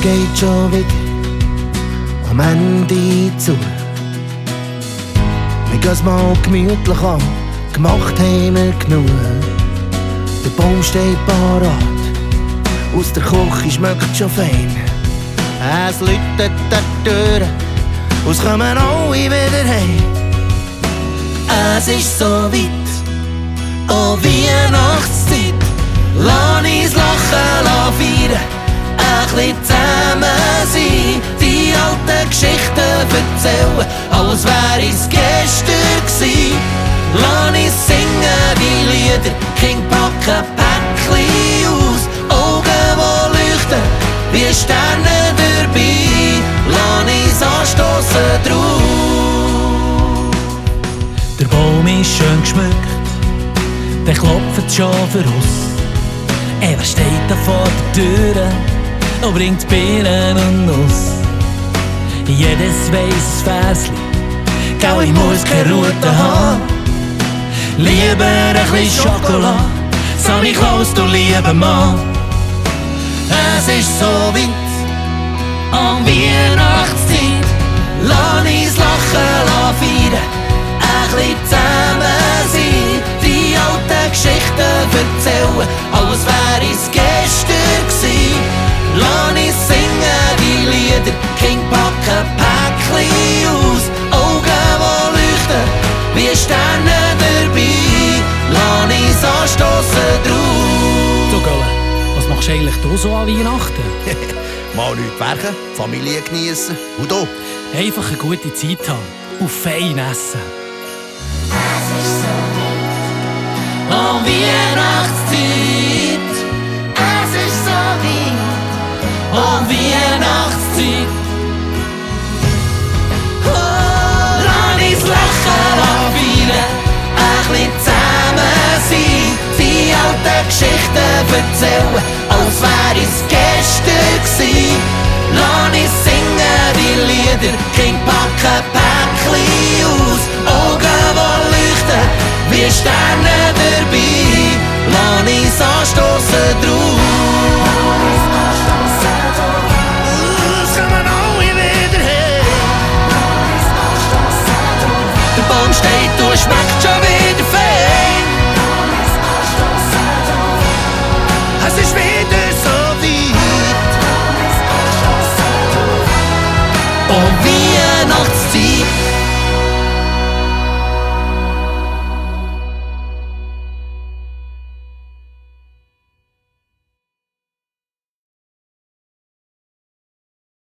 geht schon wieder am Ende zu. Wir gehen mal gemütlich an, gemacht haben wir genug. Der Baum steht parat, aus der Küche schmeckt schon fein. Es läutet an die Türen, es kommen alle wieder heim. Es ist so weit, oh Weihnachtszeit. Lass uns lachen, lass feiern, ein bisschen zusammen sein. Die alten Geschichten erzählen, als wär es gestern gsi. Lass uns singen die Lieder, King packen Päckchen aus. Augen, die leuchten, wie Sterne dabei. Lass uns anstossen drauf. Der Baum ist schön geschmückt, der klopft schon für uns. Er steht da vor der Tür und bringt Birnen und Nuss. Jedes weisses Versli, gell, ich muss keine Rute haben. Lieber ein bisschen Schokolade, Santa Claus, du lieber Mann. Es ist so weit, an Weihnachtszeit. Lass uns lachen, lass feiern, ein bisschen zusammen sein. Die alten Geschichten erzählen, als wär es gestern gsi. Lass uns singen die Lieder, King packen Päckchen aus. Augen, die leuchten, wie Sterne dabei. Lass uns anstossen drauf. Du Gölle, was machst du eigentlich du so an Weihnachten? Mal nichts werken, Familie geniessen und du? Einfach eine gute Zeit haben und fein essen. Es ist so weit, an Weihnachtszeit. Es ist so weit, an Weihnachtszeit. Oh, lass uns lachen, lass feiern, ein bisschen zusammen sein. Die alten Geschichten erzählen, als wär es gestern gsi. Lass uns singen die Lieder, King packen Päckchen aus. Augen, die leuchten, wie Sterne dabei. Lass uns anstossen drauf. Es kommen alle wieder her. Der Baum steht und schmeckt